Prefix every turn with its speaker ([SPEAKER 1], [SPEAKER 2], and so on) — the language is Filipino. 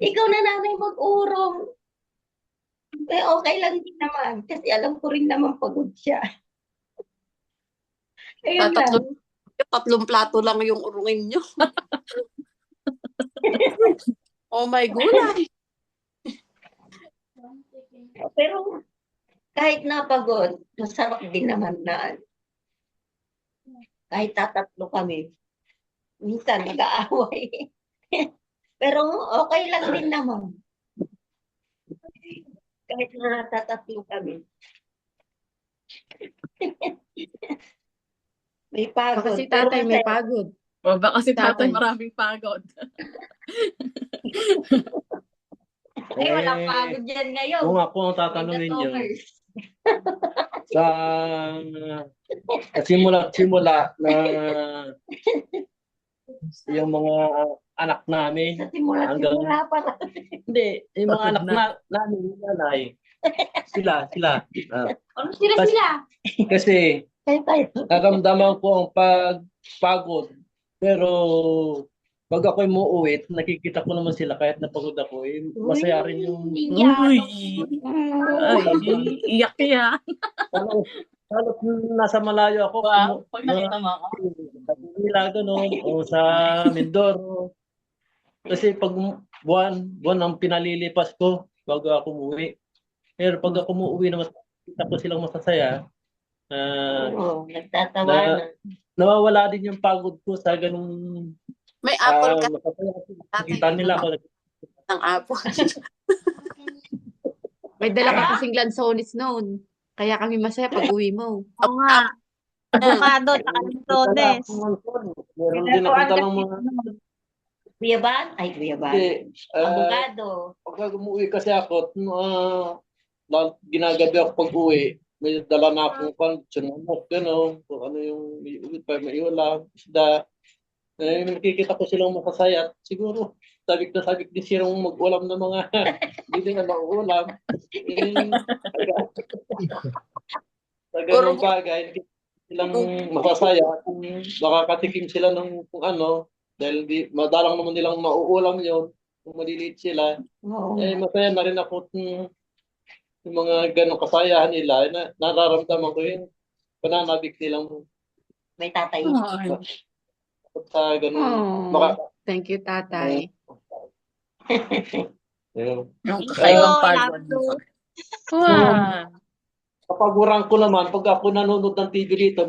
[SPEAKER 1] Ikaw na nanay mag-urong. Eh, okay lang din naman. Kasi alam ko rin naman pagod siya. Ayun
[SPEAKER 2] Tatatlo,
[SPEAKER 1] lang.
[SPEAKER 2] tatlong plato lang yung urungin nyo. Oh my gulay.
[SPEAKER 1] Pero kahit napagod, masarap din naman na kahit tatatlo kami. Minsan nag-aaway. Pero okay lang din naman. Kahit na tatatlo kami. May
[SPEAKER 3] Baka
[SPEAKER 1] pagod.
[SPEAKER 3] si
[SPEAKER 1] Pero
[SPEAKER 3] tatay may
[SPEAKER 1] masaya.
[SPEAKER 3] pagod.
[SPEAKER 4] O baka si tatay
[SPEAKER 3] Tatay.
[SPEAKER 4] maraming pagod.
[SPEAKER 1] Ay, walang
[SPEAKER 5] Eh,
[SPEAKER 1] pagod dyan ngayon.
[SPEAKER 5] kung ako ang
[SPEAKER 1] May
[SPEAKER 5] tatanungin nyo,
[SPEAKER 1] Datomers.
[SPEAKER 5] sa simula na yung mga anak namin
[SPEAKER 1] Sa
[SPEAKER 5] hanggang
[SPEAKER 1] simula-simula pa lang.
[SPEAKER 5] hindi, yung mga
[SPEAKER 4] Pagod
[SPEAKER 5] anak
[SPEAKER 4] na.
[SPEAKER 5] namin, nanay, sila.
[SPEAKER 1] Ano sila?
[SPEAKER 5] Kasi
[SPEAKER 1] Tayo tayo.
[SPEAKER 5] naramdaman ko ang pagpagod. Pero pag ako'y muuwi, nakikita ko naman sila kahit napagod ako, eh, masaya rin yung
[SPEAKER 4] Uy! Ay, iyak yan.
[SPEAKER 5] lalo, lalo nasa malayo ako,
[SPEAKER 4] Wow, pag nakita mo ako.
[SPEAKER 5] sa Manila, gano'n, o sa Mindoro. Kasi pag buwan ang pinalilipas ko bago ako umuwi. Pero pag ako umuwi naman, kita ko silang masasaya,
[SPEAKER 1] Oo, nagtatawa
[SPEAKER 5] na
[SPEAKER 1] na.
[SPEAKER 5] nawawala din yung pagod ko sa ganung
[SPEAKER 2] May apple ka.
[SPEAKER 5] masasaya.
[SPEAKER 2] Tatay,
[SPEAKER 5] Nakita nila ako.
[SPEAKER 2] ng apple.
[SPEAKER 3] May dala ka kasing lansones noon. Kaya kami masaya pag uwi mo.
[SPEAKER 6] Oo nga. Avocado, tsaka lansones.
[SPEAKER 5] Meron din ako dalang mga
[SPEAKER 1] Kuyaban? Ay, kuyaban.
[SPEAKER 5] hindi,
[SPEAKER 1] Abogado.
[SPEAKER 5] pag umuwi kasi ako, ginagabi ako pag uwi, may dala na akong pansunok, gano'n, kung ano yung may ulam, isda. Eh, nakikita ko silang masasaya. Siguro, sabik na sabik din silang mag-ulam ng mga hindi na mauulam. Eh, sa ganung bagay, nakikita silang masasaya kung makakatikim sila ng kung ano, dahil madalang naman nilang mauulam yon kung maliliit sila.
[SPEAKER 1] Oo.
[SPEAKER 5] Eh, masaya na rin ako kung yung mga ganong kasayahan nila, nararamdaman ko yung pananabik nilang
[SPEAKER 1] May tatay.
[SPEAKER 5] sa ganung
[SPEAKER 3] Oh, thank you, tatay.
[SPEAKER 5] Yun.
[SPEAKER 4] Yung kakaibang
[SPEAKER 6] Oh,
[SPEAKER 4] pagod.
[SPEAKER 6] love to.
[SPEAKER 4] Wow!
[SPEAKER 5] Kapaguran ko naman, pag ako nanonood ng TV dito,